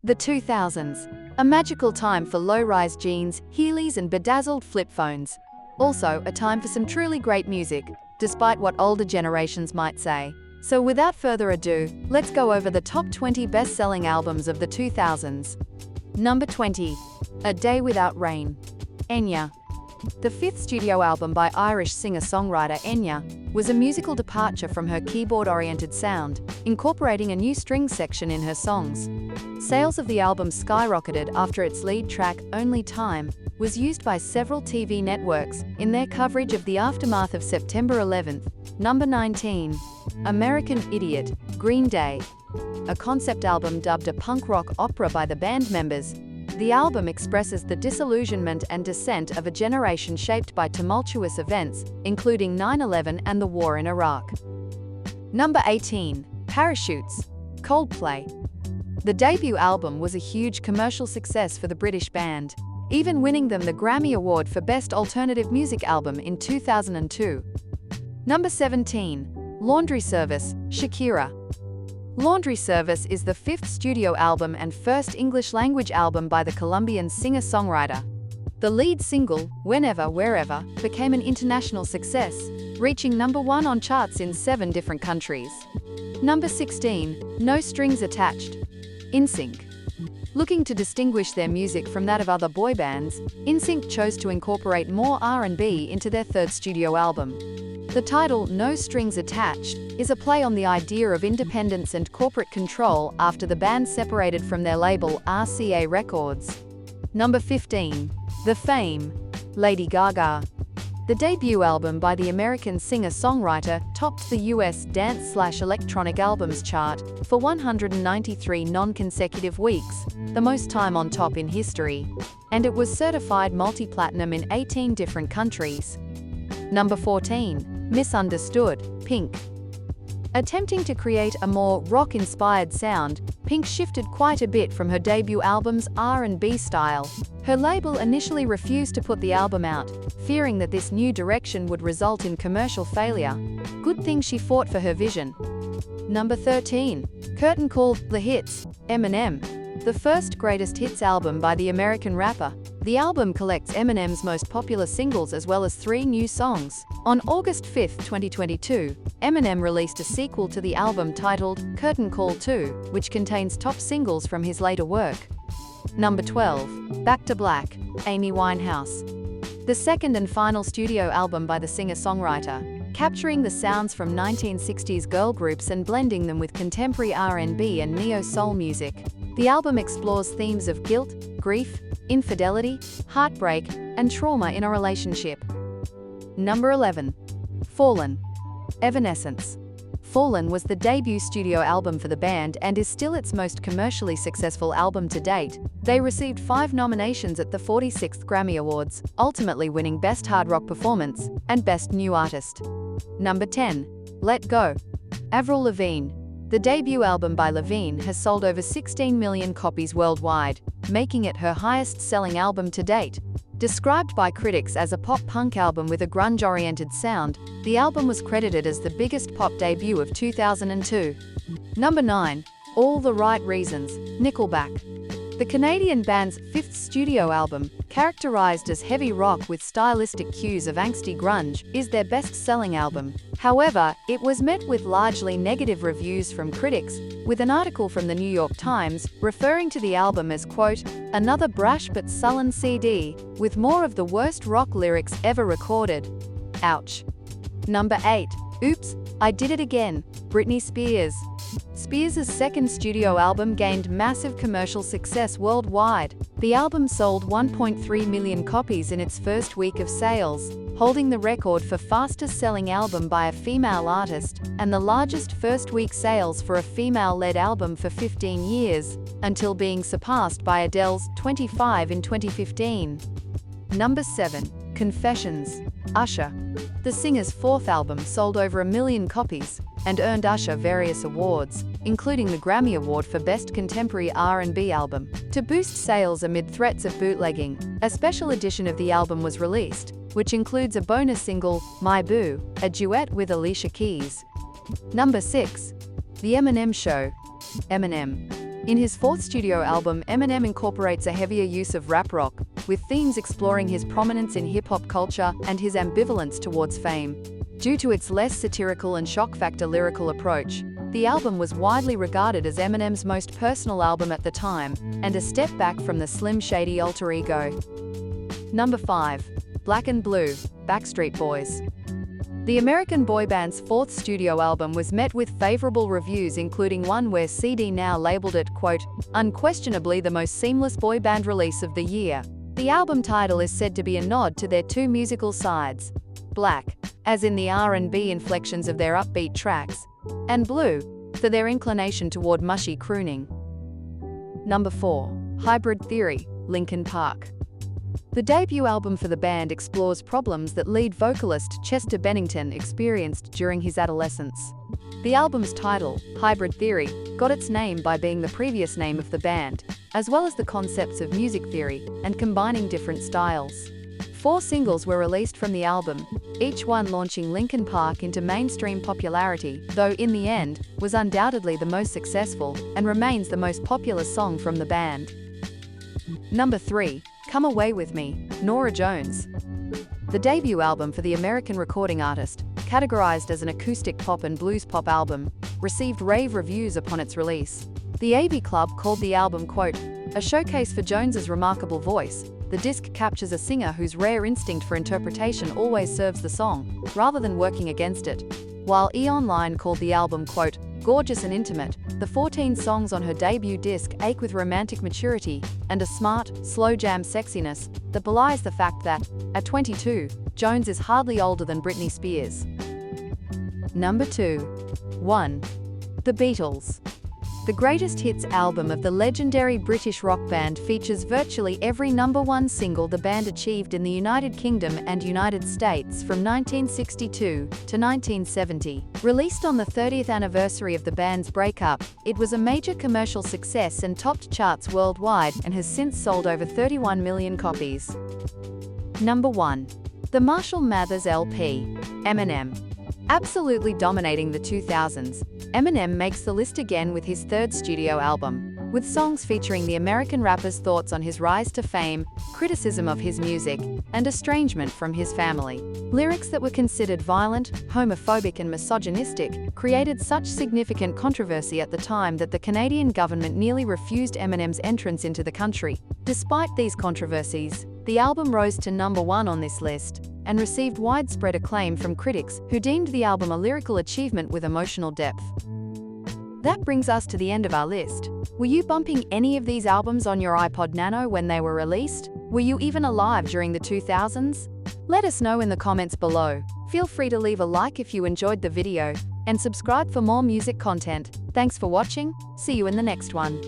The 2000s. A magical time for low-rise jeans, Heelys and bedazzled flip phones. Also, a time for some truly great music, despite what older generations might say. So without further ado, let's go over the top 20 best-selling albums of the 2000s. Number 20. A Day Without Rain. Enya. The fifth studio album by Irish singer-songwriter Enya was a musical departure from her keyboard-oriented sound, incorporating a new string section in her songs. Sales of the album skyrocketed after its lead track, Only Time, was used by several TV networks in their coverage of the aftermath of September 11th. Number 19. American Idiot, Green Day. A concept album dubbed a punk rock opera by the band members, the album expresses the disillusionment and dissent of a generation shaped by tumultuous events, including 9/11 and the war in Iraq. Number 18. Parachutes, Coldplay. The debut album was a huge commercial success for the British band, even winning them the Grammy Award for Best Alternative Music Album in 2002. Number 17. Laundry Service, Shakira. Laundry Service is the fifth studio album and first English-language album by the Colombian singer-songwriter. The lead single, Whenever, Wherever, became an international success, reaching number 1 on charts in 7 different countries. Number 16. No Strings Attached, NSYNC. Looking to distinguish their music from that of other boy bands, NSYNC chose to incorporate more R&B into their third studio album. The title, No Strings Attached, is a play on the idea of independence and corporate control after the band separated from their label RCA Records. Number 15. The Fame, Lady Gaga. The debut album by the American singer-songwriter topped the US dance/electronic albums chart for 193 non-consecutive weeks, the most time on top in history, and it was certified multi-platinum in 18 different countries. Number 14. Misunderstood, Pink. Attempting to create a more rock-inspired sound, Pink shifted quite a bit from her debut album's R&B style. Her label initially refused to put the album out, fearing that this new direction would result in commercial failure. Good thing she fought for her vision. Number 13. Curtain Call, The Hits, Eminem. The first greatest hits album by the American rapper. The album collects Eminem's most popular singles as well as 3 new songs. On August 5, 2022, Eminem released a sequel to the album titled Curtain Call 2, which contains top singles from his later work. Number 12. Back to Black, Amy Winehouse. The second and final studio album by the singer-songwriter, capturing the sounds from 1960s girl groups and blending them with contemporary R&B and neo-soul music. The album explores themes of guilt, grief, infidelity, heartbreak, and trauma in a relationship. Number 11. Fallen, Evanescence. Fallen was the debut studio album for the band and is still its most commercially successful album to date. They received 5 nominations at the 46th Grammy Awards, ultimately winning Best Hard Rock Performance and Best New Artist. Number 10. Let Go, Avril Lavigne. The debut album by Lavigne has sold over 16 million copies worldwide, making it her highest-selling album to date. Described by critics as a pop-punk album with a grunge-oriented sound, the album was credited as the biggest pop debut of 2002. Number 9. All the Right Reasons, Nickelback. The Canadian band's 5th studio album, characterized as heavy rock with stylistic cues of angsty grunge, is their best-selling album. However, it was met with largely negative reviews from critics, with an article from the New York Times referring to the album as, quote, another brash but sullen CD, with more of the worst rock lyrics ever recorded. Ouch. Number 8. Oops, I Did It Again, Britney Spears. Spears' second studio album gained massive commercial success worldwide. The album sold 1.3 million copies in its first week of sales, holding the record for fastest-selling album by a female artist, and the largest first-week sales for a female-led album for 15 years, until being surpassed by Adele's 25 in 2015. Number 7. Confessions, Usher. The singer's 4th album sold over 1 million copies and earned Usher various awards, including the Grammy Award for Best Contemporary R&B Album. To boost sales amid threats of bootlegging, a special edition of the album was released, which includes a bonus single, My Boo, a duet with Alicia Keys. Number 6. The Eminem Show, Eminem. In his fourth studio album, Eminem incorporates a heavier use of rap rock, with themes exploring his prominence in hip-hop culture and his ambivalence towards fame. Due to its less satirical and shock factor lyrical approach, the album was widely regarded as Eminem's most personal album at the time, and a step back from the Slim Shady alter ego. Number 5. Black and Blue, Backstreet Boys. The American boy band's fourth studio album was met with favorable reviews, including one where CD Now labeled it, quote, "unquestionably the most seamless boy band release of the year." The album title is said to be a nod to their two musical sides, black, as in the R&B inflections of their upbeat tracks, and blue, for their inclination toward mushy crooning. Number 4. Hybrid Theory, Linkin Park. The debut album for the band explores problems that lead vocalist Chester Bennington experienced during his adolescence. The album's title, Hybrid Theory, got its name by being the previous name of the band, as well as the concepts of music theory and combining different styles. 4 singles were released from the album, each one launching Linkin Park into mainstream popularity, though in the end, was undoubtedly the most successful and remains the most popular song from the band. Number 3. Come Away With Me, Norah Jones. The debut album for the American recording artist, categorized as an acoustic pop and blues pop album, received rave reviews upon its release. The AV Club called the album, quote, "a showcase for Jones's remarkable voice. The disc captures a singer whose rare instinct for interpretation always serves the song, rather than working against it." While E! Online called the album, quote, "gorgeous and intimate, the 14 songs on her debut disc ache with romantic maturity and a smart, slow jam sexiness that belies the fact that, at 22, Jones is hardly older than Britney Spears." Number 2. 1. The Beatles. The greatest hits album of the legendary British rock band features virtually every number 1 single the band achieved in the United Kingdom and United States from 1962 to 1970. Released on the 30th anniversary of the band's breakup, it was a major commercial success and topped charts worldwide and has since sold over 31 million copies. Number 1. The Marshall Mathers LP, Eminem. Absolutely dominating the 2000s, Eminem makes the list again with his third studio album, with songs featuring the American rapper's thoughts on his rise to fame, criticism of his music, and estrangement from his family. Lyrics that were considered violent, homophobic and misogynistic created such significant controversy at the time that the Canadian government nearly refused Eminem's entrance into the country. Despite these controversies, the album rose to number 1 on this list, and received widespread acclaim from critics who deemed the album a lyrical achievement with emotional depth. That brings us to the end of our list. Were you bumping any of these albums on your iPod Nano when they were released? Were you even alive during the 2000s? Let us know in the comments below. Feel free to leave a like if you enjoyed the video, and subscribe for more music content. Thanks for watching, see you in the next one.